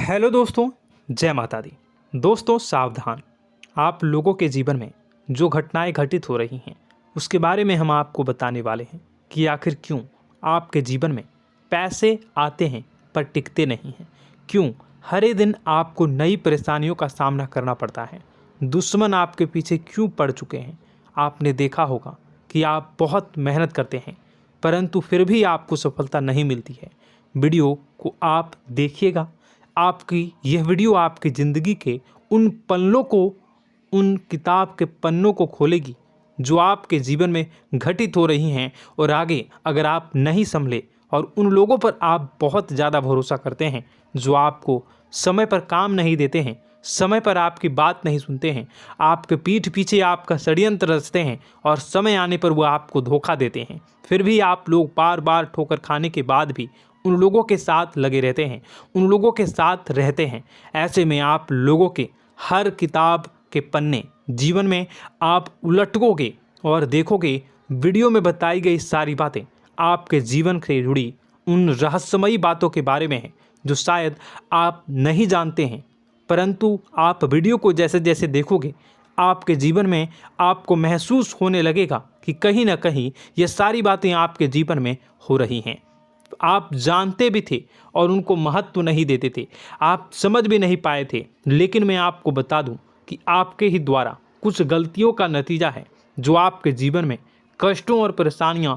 Hello दोस्तों, जय माता दी। दोस्तों सावधान, आप लोगों के जीवन में जो घटनाएं घटित हो रही हैं उसके बारे में हम आपको बताने वाले हैं कि आखिर क्यों आपके जीवन में पैसे आते हैं पर टिकते नहीं हैं। क्यों हर एक दिन आपको नई परेशानियों का सामना करना पड़ता है। दुश्मन आपके पीछे क्यों पड़ चुके हैं। आपने देखा होगा कि आप बहुत मेहनत करते हैं परंतु फिर भी आपको सफलता नहीं मिलती है। वीडियो को आप देखिएगा। आपकी यह वीडियो आपकी ज़िंदगी के उन पन्नों को, उन किताब के पन्नों को खोलेगी जो आपके जीवन में घटित हो रही हैं। और आगे अगर आप नहीं संभले और उन लोगों पर आप बहुत ज़्यादा भरोसा करते हैं जो आपको समय पर काम नहीं देते हैं, समय पर आपकी बात नहीं सुनते हैं, आपके पीठ पीछे आपका षड्यंत्र रचते हैं और समय आने पर वो आपको धोखा देते हैं, फिर भी आप लोग बार बार ठोकर खाने के बाद भी उन लोगों के साथ लगे रहते हैं, उन लोगों के साथ रहते हैं। ऐसे में आप लोगों के हर किताब के पन्ने जीवन में आप उलटोगे और देखोगे वीडियो में बताई गई सारी बातें आपके जीवन से जुड़ी उन रहस्यमयी बातों के बारे में हैं जो शायद आप नहीं जानते हैं। परंतु आप वीडियो को जैसे जैसे देखोगे आपके जीवन में आपको महसूस होने लगेगा कि कहीं ना कहीं ये सारी बातें आपके जीवन में हो रही हैं। आप जानते भी थे और उनको महत्व नहीं देते थे, आप समझ भी नहीं पाए थे। लेकिन मैं आपको बता दूं कि आपके ही द्वारा कुछ गलतियों का नतीजा है जो आपके जीवन में कष्टों और परेशानियां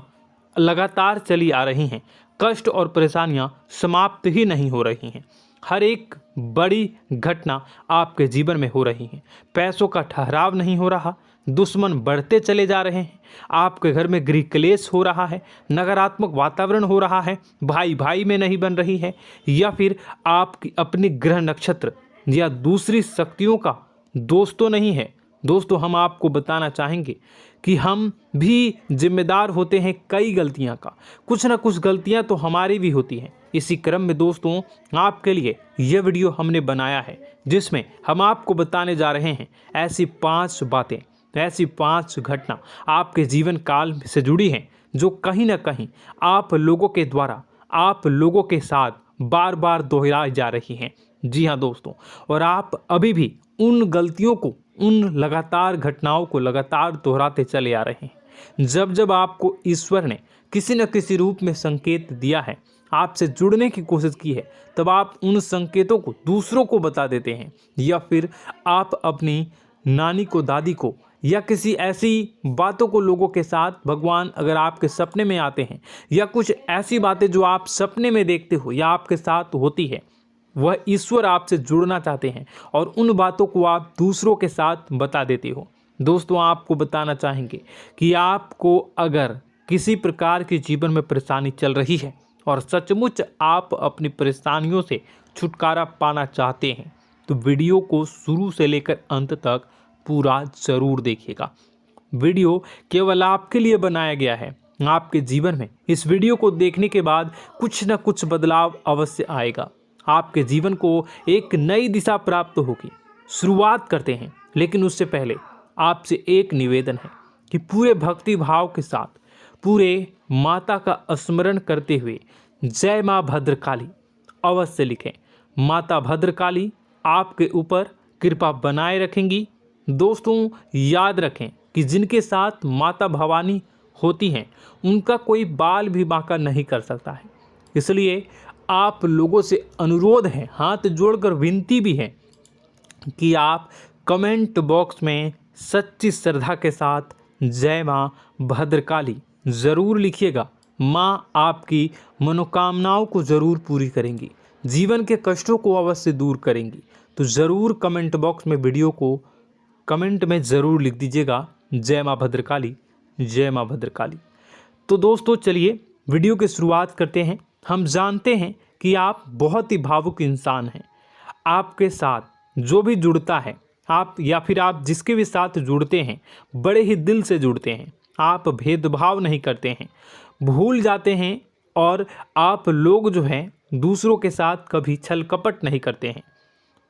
लगातार चली आ रही हैं। कष्ट और परेशानियां समाप्त ही नहीं हो रही हैं। हर एक बड़ी घटना आपके जीवन में हो रही है। पैसों का ठहराव नहीं हो रहा, दुश्मन बढ़ते चले जा रहे हैं, आपके घर में गृह क्लेश हो रहा है, नकारात्मक वातावरण हो रहा है, भाई भाई में नहीं बन रही है, या फिर आपकी अपनी ग्रह नक्षत्र या दूसरी शक्तियों का दोस्तों नहीं है। दोस्तों हम आपको बताना चाहेंगे कि हम भी जिम्मेदार होते हैं कई गलतियां का। कुछ ना कुछ गलतियां तो हमारी भी होती हैं। इसी क्रम में दोस्तों आपके लिए यह वीडियो हमने बनाया है जिसमें हम आपको बताने जा रहे हैं ऐसी 5 बातें, ऐसी 5 घटना आपके जीवन काल से जुड़ी हैं जो कहीं ना कहीं आप लोगों के द्वारा आप लोगों के साथ बार बार दोहराई जा रही हैं। जी हाँ दोस्तों, और आप अभी भी उन गलतियों को, उन लगातार घटनाओं को लगातार दोहराते चले आ रहे हैं। जब जब आपको ईश्वर ने किसी न किसी रूप में संकेत दिया है, आपसे जुड़ने की कोशिश की है, तब आप उन संकेतों को दूसरों को बता देते हैं, या फिर आप अपनी नानी को, दादी को, या किसी ऐसी बातों को लोगों के साथ, भगवान अगर आपके सपने में आते हैं या कुछ ऐसी बातें जो आप सपने में देखते हो या आपके साथ होती है, वह ईश्वर आपसे जुड़ना चाहते हैं और उन बातों को आप दूसरों के साथ बता देते हो। दोस्तों आपको बताना चाहेंगे कि आपको अगर किसी प्रकार की जीवन में परेशानी चल रही है और सचमुच आप अपनी परेशानियों से छुटकारा पाना चाहते हैं तो वीडियो को शुरू से लेकर अंत तक पूरा ज़रूर देखिएगा। वीडियो केवल आपके लिए बनाया गया है। आपके जीवन में इस वीडियो को देखने के बाद कुछ न कुछ बदलाव अवश्य आएगा। आपके जीवन को एक नई दिशा प्राप्त होगी। शुरुआत करते हैं, लेकिन उससे पहले आपसे एक निवेदन है कि पूरे भक्ति भाव के साथ, पूरे माता का स्मरण करते हुए जय माँ भद्रकाली अवश्य लिखें। माता भद्रकाली आपके ऊपर कृपा बनाए रखेंगी। दोस्तों याद रखें कि जिनके साथ माता भवानी होती हैं उनका कोई बाल भी बांका नहीं कर सकता है। इसलिए आप लोगों से अनुरोध है, हाथ जोड़कर विनती भी है कि आप कमेंट बॉक्स में सच्ची श्रद्धा के साथ जय माँ भद्रकाली ज़रूर लिखिएगा। माँ आपकी मनोकामनाओं को ज़रूर पूरी करेंगी, जीवन के कष्टों को अवश्य दूर करेंगी। तो ज़रूर कमेंट बॉक्स में वीडियो को कमेंट में ज़रूर लिख दीजिएगा जय माँ भद्रकाली, जय माँ भद्रकाली। तो दोस्तों चलिए वीडियो की शुरुआत करते हैं। हम जानते हैं कि आप बहुत ही भावुक इंसान हैं। आपके साथ जो भी जुड़ता है, आप या फिर आप जिसके भी साथ जुड़ते हैं बड़े ही दिल से जुड़ते हैं। आप भेदभाव नहीं करते हैं, भूल जाते हैं, और आप लोग जो हैं दूसरों के साथ कभी छल कपट नहीं करते हैं।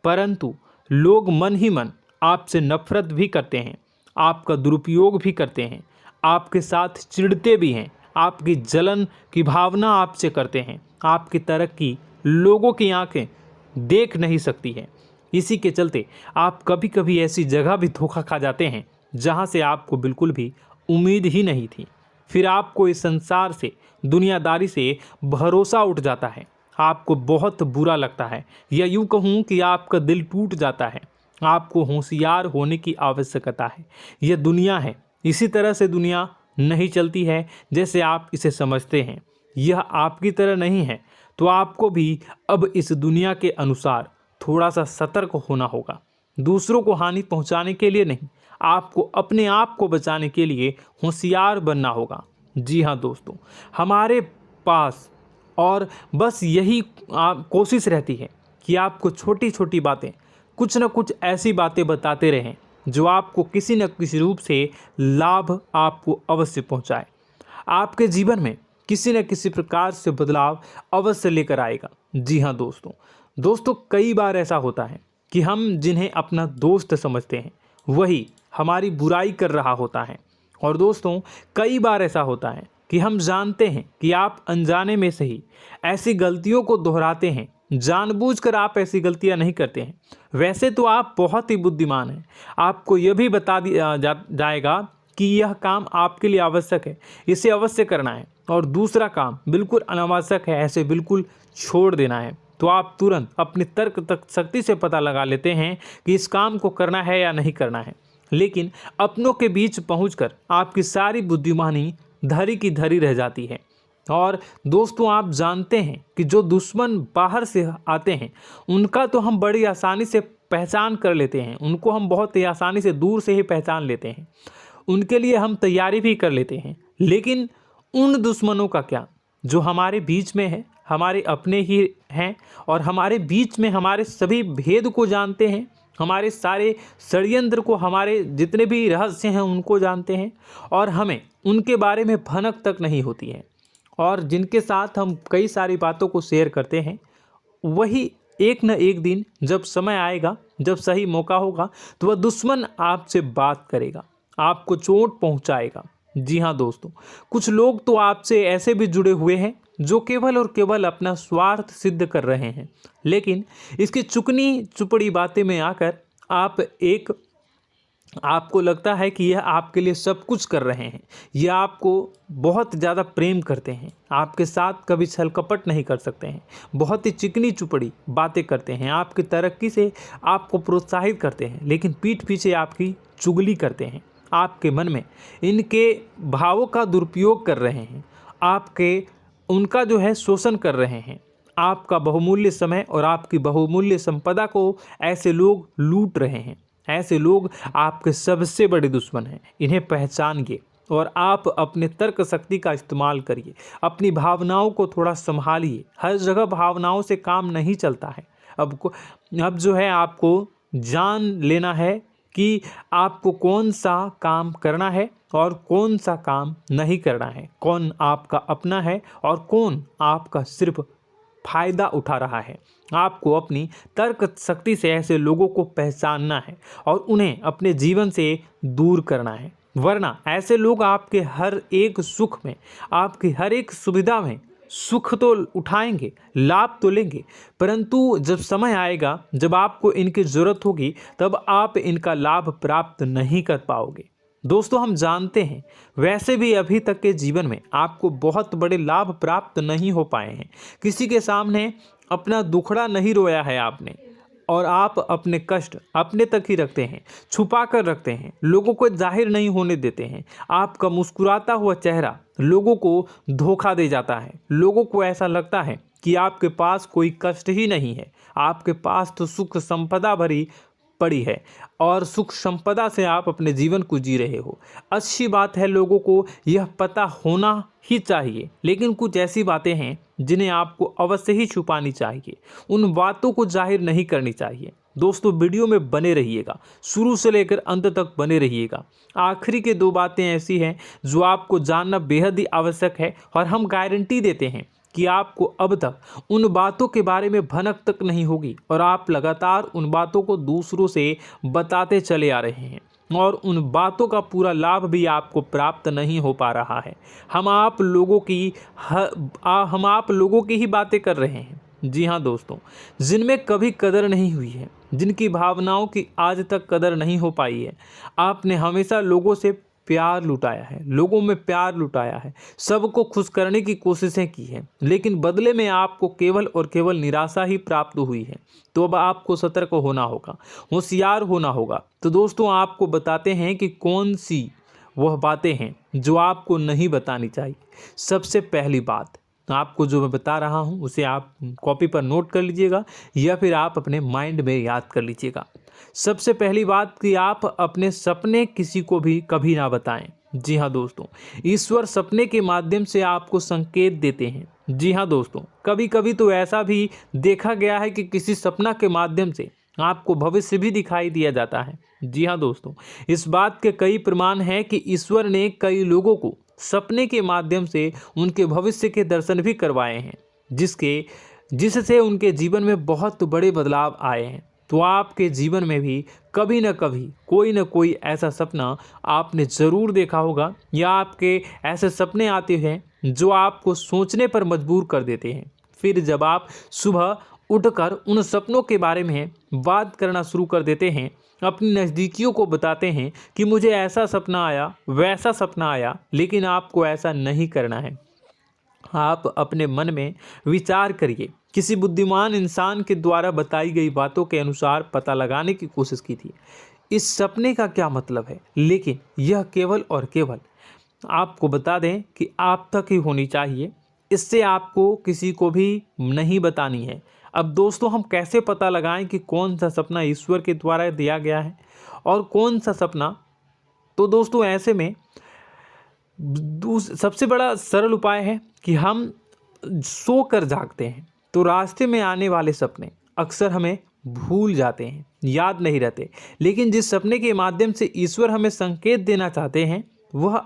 परंतु लोग मन ही मन आपसे नफरत भी करते हैं, आपका दुरुपयोग भी करते हैं, आपके साथ चिढ़ते भी हैं, आपकी जलन की भावना आपसे करते हैं। आपकी तरक्की लोगों की आंखें देख नहीं सकती है। इसी के चलते आप कभी कभी ऐसी जगह भी धोखा खा जाते हैं जहां से आपको बिल्कुल भी उम्मीद ही नहीं थी। फिर आपको इस संसार से, दुनियादारी से भरोसा उठ जाता है। आपको बहुत बुरा लगता है, या यूँ कहूँ कि आपका दिल टूट जाता है। आपको होशियार होने की आवश्यकता है। यह दुनिया है, इसी तरह से दुनिया नहीं चलती है जैसे आप इसे समझते हैं। यह आपकी तरह नहीं है, तो आपको भी अब इस दुनिया के अनुसार थोड़ा सा सतर्क होना होगा। दूसरों को हानि पहुंचाने के लिए नहीं, आपको अपने आप को बचाने के लिए होशियार बनना होगा। जी हाँ दोस्तों, हमारे पास और बस यही कोशिश रहती है कि आपको छोटी छोटी बातें, कुछ न कुछ ऐसी बातें बताते रहें जो आपको किसी न किसी रूप से लाभ आपको अवश्य पहुंचाए, आपके जीवन में किसी न किसी प्रकार से बदलाव अवश्य लेकर आएगा। जी हाँ दोस्तों कई बार ऐसा होता है कि हम जिन्हें अपना दोस्त समझते हैं वही हमारी बुराई कर रहा होता है। और दोस्तों कई बार ऐसा होता है कि हम जानते हैं कि आप अनजाने में से ही ऐसी गलतियों को दोहराते हैं। जानबूझकर आप ऐसी गलतियां नहीं करते हैं। वैसे तो आप बहुत ही बुद्धिमान हैं। आपको यह भी बता दिया जाएगा कि यह काम आपके लिए आवश्यक है, इसे अवश्य करना है, और दूसरा काम बिल्कुल अनावश्यक है, ऐसे बिल्कुल छोड़ देना है। तो आप तुरंत अपनी तर्क शक्ति से पता लगा लेते हैं कि इस काम को करना है या नहीं करना है। लेकिन अपनों के बीच पहुंचकर आपकी सारी बुद्धिमानी धरी की धरी रह जाती है। और दोस्तों आप जानते हैं कि जो दुश्मन बाहर से आते हैं उनका तो हम बड़ी आसानी से पहचान कर लेते हैं, उनको हम बहुत ही आसानी से दूर से ही पहचान लेते हैं, उनके लिए हम तैयारी भी कर लेते हैं। लेकिन उन दुश्मनों का क्या जो हमारे बीच में है, हमारे अपने ही हैं, और हमारे बीच में हमारे सभी भेद को जानते हैं, हमारे सारे षड्यंत्र को, हमारे जितने भी रहस्य हैं उनको जानते हैं, और हमें उनके बारे में भनक तक नहीं होती है, और जिनके साथ हम कई सारी बातों को शेयर करते हैं, वही एक न एक दिन जब समय आएगा, जब सही मौका होगा, तो वह दुश्मन आपसे बात करेगा, आपको चोट पहुंचाएगा। जी हाँ दोस्तों, कुछ लोग तो आपसे ऐसे भी जुड़े हुए हैं जो केवल और केवल अपना स्वार्थ सिद्ध कर रहे हैं। लेकिन इसकी चुकनी चुपड़ी बातें में आकर आपको लगता है कि यह आपके लिए सब कुछ कर रहे हैं, यह आपको बहुत ज़्यादा प्रेम करते हैं, आपके साथ कभी छल कपट नहीं कर सकते हैं, बहुत ही चिकनी चुपड़ी बातें करते हैं, आपकी तरक्की से आपको प्रोत्साहित करते हैं, लेकिन पीठ पीछे आपकी चुगली करते हैं, आपके मन में इनके भावों का दुरुपयोग कर रहे हैं, उनका जो है शोषण कर रहे हैं। आपका बहुमूल्य समय और आपकी बहुमूल्य संपदा को ऐसे लोग लूट रहे हैं। ऐसे लोग आपके सबसे बड़े दुश्मन हैं। इन्हें पहचानिए और आप अपने तर्क शक्ति का इस्तेमाल करिए। अपनी भावनाओं को थोड़ा संभालिए। हर जगह भावनाओं से काम नहीं चलता है। अब जो है आपको जान लेना है कि आपको कौन सा काम करना है और कौन सा काम नहीं करना है, कौन आपका अपना है और कौन आपका सिर्फ फायदा उठा रहा है। आपको अपनी तर्क शक्ति से ऐसे लोगों को पहचानना है और उन्हें अपने जीवन से दूर करना है, वरना ऐसे लोग आपके हर एक सुख में, आपकी हर एक सुविधा में सुख तो उठाएंगे, लाभ तो लेंगे, परंतु जब समय आएगा, जब आपको इनकी ज़रूरत होगी, तब आप इनका लाभ प्राप्त नहीं कर पाओगे। दोस्तों हम जानते हैं, वैसे भी अभी तक के जीवन में आपको बहुत बड़े लाभ प्राप्त नहीं हो पाए हैं। किसी के सामने अपना दुखड़ा नहीं रोया है आपने, और आप अपने कष्ट अपने तक ही रखते हैं, छुपा कर रखते हैं, लोगों को जाहिर नहीं होने देते हैं। आपका मुस्कुराता हुआ चेहरा लोगों को धोखा दे जाता है। लोगों को ऐसा लगता है कि आपके पास कोई कष्ट ही नहीं है, आपके पास तो सुख संपदा भरी पड़ी है और सुख संपदा से आप अपने जीवन को जी रहे हो। अच्छी बात है, लोगों को यह पता होना ही चाहिए, लेकिन कुछ ऐसी बातें हैं जिन्हें आपको अवश्य ही छुपानी चाहिए। उन बातों को जाहिर नहीं करनी चाहिए। दोस्तों वीडियो में बने रहिएगा, शुरू से लेकर अंत तक बने रहिएगा। आखिरी के 2 बातें ऐसी हैं जो आपको जानना बेहद ही आवश्यक है, और हम गारंटी देते हैं कि आपको अब तक उन बातों के बारे में भनक तक नहीं होगी, और आप लगातार उन बातों को दूसरों से बताते चले आ रहे हैं, और उन बातों का पूरा लाभ भी आपको प्राप्त नहीं हो पा रहा है। हम आप लोगों की ही बातें कर रहे हैं, जी हाँ दोस्तों, जिनमें कभी कदर नहीं हुई है, जिनकी भावनाओं की आज तक कदर नहीं हो पाई है। आपने हमेशा लोगों से प्यार लुटाया है, लोगों में प्यार लुटाया है, सबको खुश करने की कोशिशें की हैं, लेकिन बदले में आपको केवल और केवल निराशा ही प्राप्त हुई है। तो अब आपको सतर्क होना होगा, होशियार होना होगा। तो दोस्तों, आपको बताते हैं कि कौन सी वह बातें हैं जो आपको नहीं बतानी चाहिए। सबसे पहली बात, आपको जो मैं बता रहा हूं उसे आप कॉपी पर नोट कर लीजिएगा या फिर आप अपने माइंड में याद कर लीजिएगा। सबसे पहली बात कि आप अपने सपने किसी को भी कभी ना बताएं। जी हाँ दोस्तों, ईश्वर सपने के माध्यम से आपको संकेत देते हैं। जी हाँ दोस्तों, कभी कभी तो ऐसा भी देखा गया है कि किसी सपना के माध्यम से आपको भविष्य भी दिखाई दिया जाता है। जी हाँ दोस्तों, इस बात के कई प्रमाण हैं कि ईश्वर ने कई लोगों को सपने के माध्यम से उनके भविष्य के दर्शन भी करवाए हैं, जिससे उनके जीवन में बहुत बड़े बदलाव आए हैं। तो आपके जीवन में भी कभी न कभी कोई न कोई ऐसा सपना आपने ज़रूर देखा होगा, या आपके ऐसे सपने आते हैं जो आपको सोचने पर मजबूर कर देते हैं। फिर जब आप सुबह उठकर उन सपनों के बारे में बात करना शुरू कर देते हैं, अपनी नज़दीकियों को बताते हैं कि मुझे ऐसा सपना आया, वैसा सपना आया, लेकिन आपको ऐसा नहीं करना है। आप अपने मन में विचार करिए। किसी बुद्धिमान इंसान के द्वारा बताई गई बातों के अनुसार पता लगाने की कोशिश की थी इस सपने का क्या मतलब है, लेकिन यह केवल और केवल आपको बता दें कि आप तक ही होनी चाहिए। इससे आपको किसी को भी नहीं बतानी है। अब दोस्तों, हम कैसे पता लगाएं कि कौन सा सपना ईश्वर के द्वारा दिया गया है और कौन सा सपना? तो दोस्तों, ऐसे में सबसे बड़ा सरल उपाय है कि हम सोकर जागते हैं तो रास्ते में आने वाले सपने अक्सर हमें भूल जाते हैं, याद नहीं रहते। लेकिन जिस सपने के माध्यम से ईश्वर हमें संकेत देना चाहते हैं वह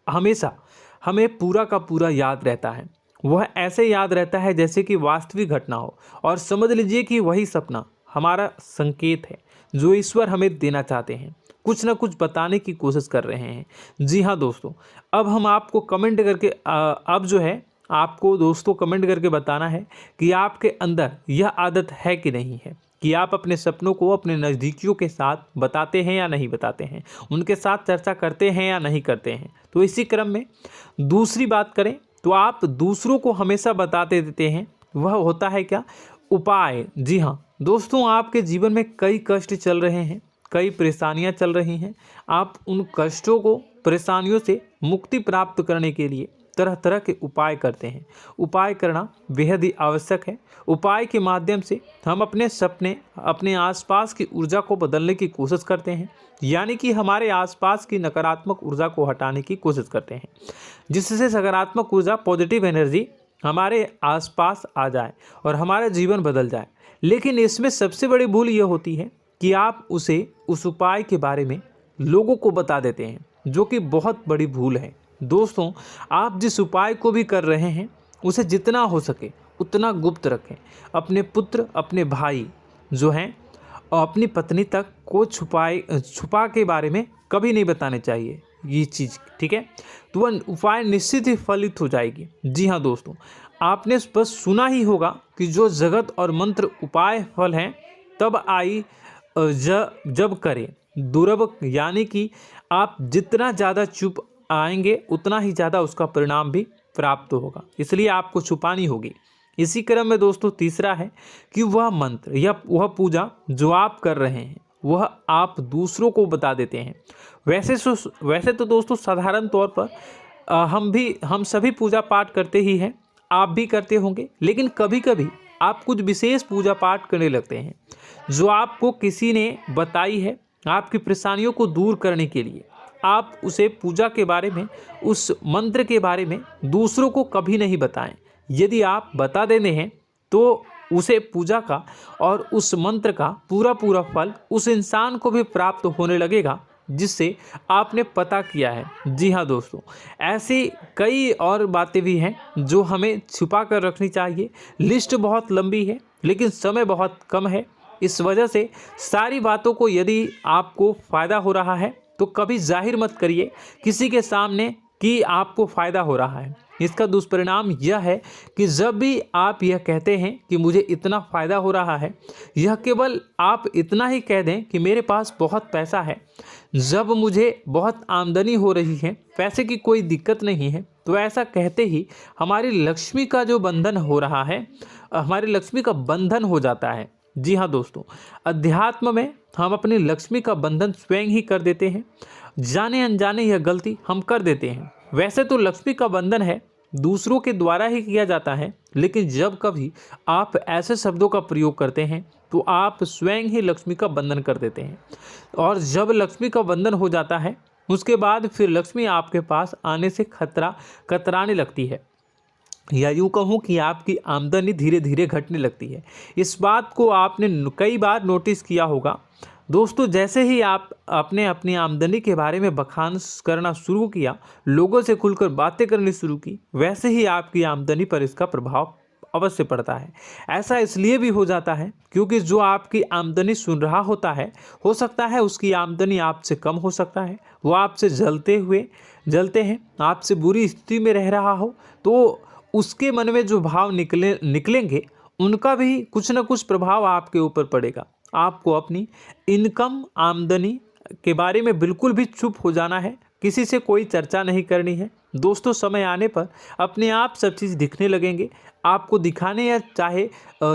हमेशा हमें पूरा का पूरा याद रहता है। वह ऐसे याद रहता है जैसे कि वास्तविक घटना हो, और समझ लीजिए कि वही सपना हमारा संकेत है जो ईश्वर हमें देना चाहते हैं, कुछ ना कुछ बताने की कोशिश कर रहे हैं। जी हाँ दोस्तों, अब हम आपको कमेंट करके अब जो है आपको दोस्तों कमेंट करके बताना है कि आपके अंदर यह आदत है कि नहीं है, कि आप अपने सपनों को अपने नज़दीकियों के साथ बताते हैं या नहीं बताते हैं, उनके साथ चर्चा करते हैं या नहीं करते हैं। तो इसी क्रम में दूसरी बात करें तो आप दूसरों को हमेशा बताते देते हैं, वह होता है क्या? उपाय। जी हाँ दोस्तों, आपके जीवन में कई कष्ट चल रहे हैं, कई परेशानियां चल रही हैं। आप उन कष्टों को, परेशानियों से मुक्ति प्राप्त करने के लिए तरह तरह के उपाय करते हैं। उपाय करना बेहद ही आवश्यक है। उपाय के माध्यम से हम अपने सपने, अपने आसपास की ऊर्जा को बदलने की कोशिश करते हैं, यानी कि हमारे आसपास की नकारात्मक ऊर्जा को हटाने की कोशिश करते हैं, जिससे सकारात्मक ऊर्जा, पॉजिटिव एनर्जी हमारे आसपास आ जाए और हमारा जीवन बदल जाए। लेकिन इसमें सबसे बड़ी भूल यह होती है कि आप उस उपाय के बारे में लोगों को बता देते हैं, जो कि बहुत बड़ी भूल है। दोस्तों, आप जिस उपाय को भी कर रहे हैं उसे जितना हो सके उतना गुप्त रखें। अपने पुत्र, अपने भाई जो हैं और अपनी पत्नी तक को छुपा के बारे में कभी नहीं बताने चाहिए ये चीज़, ठीक है? तो वह उपाय निश्चित ही फलित हो जाएगी। जी हाँ दोस्तों, आपने बस सुना ही होगा कि जो जगत और मंत्र उपाय फल हैं तब आई जब करें दुर्लभ, यानी कि आप जितना ज़्यादा चुप आएंगे उतना ही ज़्यादा उसका परिणाम भी प्राप्त होगा, इसलिए आपको छुपानी होगी। इसी क्रम में दोस्तों तीसरा है कि वह मंत्र या वह पूजा जो आप कर रहे हैं वह आप दूसरों को बता देते हैं। वैसे तो दोस्तों साधारण तौर पर हम सभी पूजा पाठ करते ही हैं, आप भी करते होंगे, लेकिन कभी कभी आप कुछ विशेष पूजा पाठ करने लगते हैं जो आपको किसी ने बताई है आपकी परेशानियों को दूर करने के लिए। आप उसे पूजा के बारे में, उस मंत्र के बारे में दूसरों को कभी नहीं बताएं। यदि आप बता देते हैं तो उसे पूजा का और उस मंत्र का पूरा पूरा फल उस इंसान को भी प्राप्त होने लगेगा जिससे आपने पता किया है। जी हाँ दोस्तों, ऐसी कई और बातें भी हैं जो हमें छुपा कर रखनी चाहिए। लिस्ट बहुत लंबी है लेकिन समय बहुत कम है, इस वजह से सारी बातों को यदि आपको फ़ायदा हो रहा है तो कभी जाहिर मत करिए, किसी के सामने कि आपको फ़ायदा हो रहा है। इसका दुष्परिणाम यह है कि जब भी आप यह कहते हैं कि मुझे इतना फ़ायदा हो रहा है, यह केवल आप इतना ही कह दें कि मेरे पास बहुत पैसा है, जब मुझे बहुत आमदनी हो रही है, पैसे की कोई दिक्कत नहीं है, तो ऐसा कहते ही हमारी लक्ष्मी का जो बंधन हो रहा है, हमारी लक्ष्मी का बंधन हो जाता है। जी हाँ दोस्तों, अध्यात्म में हम अपनी लक्ष्मी का बंधन स्वयं ही कर देते हैं। जाने अनजाने यह गलती हम कर देते हैं। वैसे तो लक्ष्मी का बंधन है दूसरों के द्वारा ही किया जाता है, लेकिन जब कभी आप ऐसे शब्दों का प्रयोग करते हैं तो आप स्वयं ही लक्ष्मी का बंधन कर देते हैं। और जब लक्ष्मी का बंधन हो जाता है, उसके बाद फिर लक्ष्मी आपके पास आने से कतराने लगती है, या यूँ कहूँ कि आपकी आमदनी धीरे धीरे घटने लगती है। इस बात को आपने कई बार नोटिस किया होगा दोस्तों। जैसे ही आप आपने अपनी आमदनी के बारे में बखान करना शुरू किया, लोगों से खुलकर बातें करनी शुरू की, वैसे ही आपकी आमदनी पर इसका प्रभाव अवश्य पड़ता है। ऐसा इसलिए भी हो जाता है क्योंकि जो आपकी आमदनी सुन रहा होता है, हो सकता है उसकी आमदनी आपसे कम हो सकता है, वो आपसे जलते हैं, आपसे बुरी स्थिति में रह रहा हो, तो उसके मन में जो भाव निकलेंगे, उनका भी कुछ न कुछ प्रभाव आपके ऊपर पड़ेगा। आपको अपनी इनकम, आमदनी के बारे में बिल्कुल भी चुप हो जाना है, किसी से कोई चर्चा नहीं करनी है दोस्तों। समय आने पर अपने आप सब चीज़ दिखने लगेंगे। आपको दिखाने या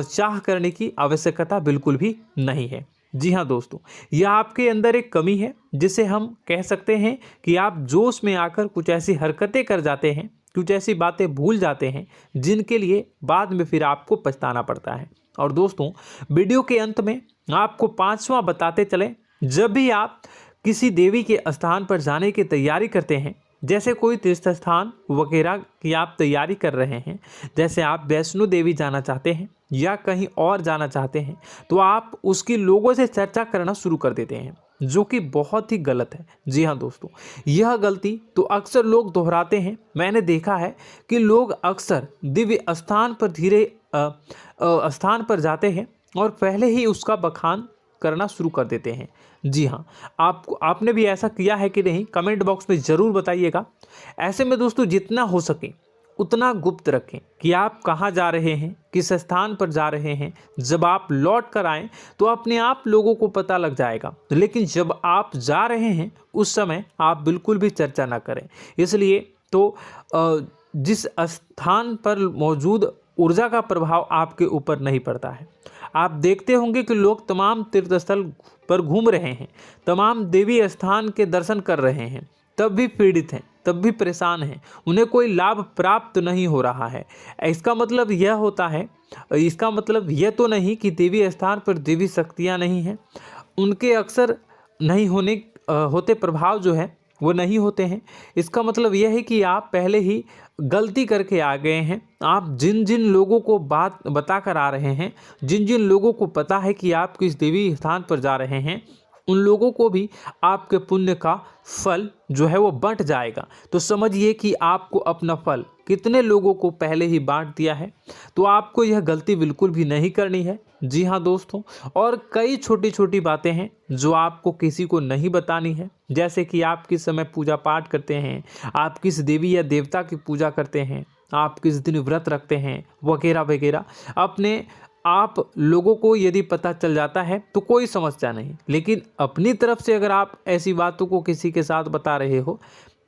चाह करने की आवश्यकता बिल्कुल भी नहीं है। जी हाँ दोस्तों, यह आपके अंदर एक कमी है, जिसे हम कह सकते हैं कि आप जोश में आकर कुछ ऐसी हरकतें कर जाते हैं, कुछ ऐसी बातें भूल जाते हैं जिनके लिए बाद में फिर आपको पछताना पड़ता है। और दोस्तों, वीडियो के अंत में आपको 5वां बताते चलें, जब भी आप किसी देवी के स्थान पर जाने की तैयारी करते हैं, जैसे कोई तीर्थ स्थान वगैरह की आप तैयारी कर रहे हैं, जैसे आप वैष्णो देवी जाना चाहते हैं या कहीं और जाना चाहते हैं, तो आप उसकी लोगों से चर्चा करना शुरू कर देते हैं, जो कि बहुत ही गलत है। जी हाँ दोस्तों, यह गलती तो अक्सर लोग दोहराते हैं। मैंने देखा है कि लोग अक्सर दिव्य स्थान पर जाते हैं और पहले ही उसका बखान करना शुरू कर देते हैं। जी हाँ, आपने भी ऐसा किया है कि नहीं, कमेंट बॉक्स में ज़रूर बताइएगा। ऐसे में दोस्तों, जितना हो सके उतना गुप्त रखें कि आप कहाँ जा रहे हैं, किस स्थान पर जा रहे हैं। जब आप लौट कर आएँ तो अपने आप लोगों को पता लग जाएगा, लेकिन जब आप जा रहे हैं उस समय आप बिल्कुल भी चर्चा ना करें। इसलिए तो जिस स्थान पर मौजूद ऊर्जा का प्रभाव आपके ऊपर नहीं पड़ता है। आप देखते होंगे कि लोग तमाम तीर्थ स्थल पर घूम रहे हैं, तमाम देवी स्थान के दर्शन कर रहे हैं, तब भी पीड़ित हैं, तब भी परेशान हैं, उन्हें कोई लाभ प्राप्त नहीं हो रहा है। इसका मतलब यह तो नहीं कि देवी स्थान पर देवी शक्तियाँ नहीं हैं, उनके अक्सर नहीं होते प्रभाव जो है वो नहीं होते हैं। इसका मतलब यह है कि आप पहले ही गलती करके आ गए हैं। आप जिन जिन लोगों को बात बता कर आ रहे हैं, जिन जिन लोगों को पता है कि आप किस देवी स्थान पर जा रहे हैं, उन लोगों को भी आपके पुण्य का फल जो है वो बंट जाएगा। तो समझिए कि आपको अपना फल कितने लोगों को पहले ही बांट दिया है। तो आपको यह गलती बिल्कुल भी नहीं करनी है। जी हाँ दोस्तों, और कई छोटी छोटी बातें हैं जो आपको किसी को नहीं बतानी है, जैसे कि आप किस समय पूजा पाठ करते हैं, आप किस देवी या देवता की पूजा करते हैं, आप किस दिन व्रत रखते हैं, वगैरह वगैरह। आप लोगों को यदि पता चल जाता है तो कोई समस्या नहीं, लेकिन अपनी तरफ से अगर आप ऐसी बातों को किसी के साथ बता रहे हो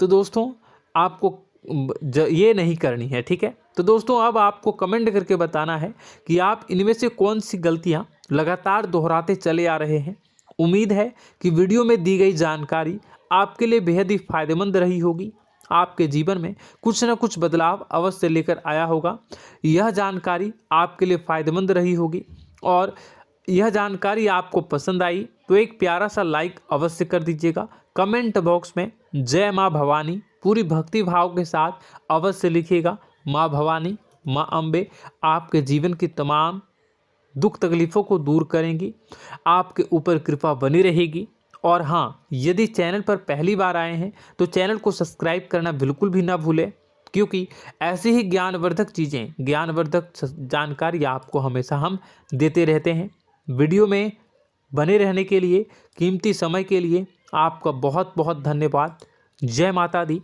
तो दोस्तों आपको ये नहीं करनी है, ठीक है। तो दोस्तों, अब आपको कमेंट करके बताना है कि आप इनमें से कौन सी गलतियां लगातार दोहराते चले आ रहे हैं। उम्मीद है कि वीडियो में दी गई जानकारी आपके लिए बेहद ही फायदेमंद रही होगी, आपके जीवन में कुछ न कुछ बदलाव अवश्य लेकर आया होगा। यह जानकारी आपके लिए फ़ायदेमंद रही होगी और यह जानकारी आपको पसंद आई तो एक प्यारा सा लाइक अवश्य कर दीजिएगा। कमेंट बॉक्स में जय माँ भवानी पूरी भक्ति भाव के साथ अवश्य लिखिएगा। माँ भवानी, माँ अम्बे आपके जीवन की तमाम दुख तकलीफ़ों को दूर करेंगी, आपके ऊपर कृपा बनी रहेगी। और हाँ, यदि चैनल पर पहली बार आए हैं तो चैनल को सब्सक्राइब करना बिल्कुल भी ना भूलें, क्योंकि ऐसी ही ज्ञानवर्धक चीज़ें, ज्ञानवर्धक जानकारी आपको हमेशा हम देते रहते हैं। वीडियो में बने रहने के लिए, कीमती समय के लिए आपका बहुत बहुत धन्यवाद। जय माता दी,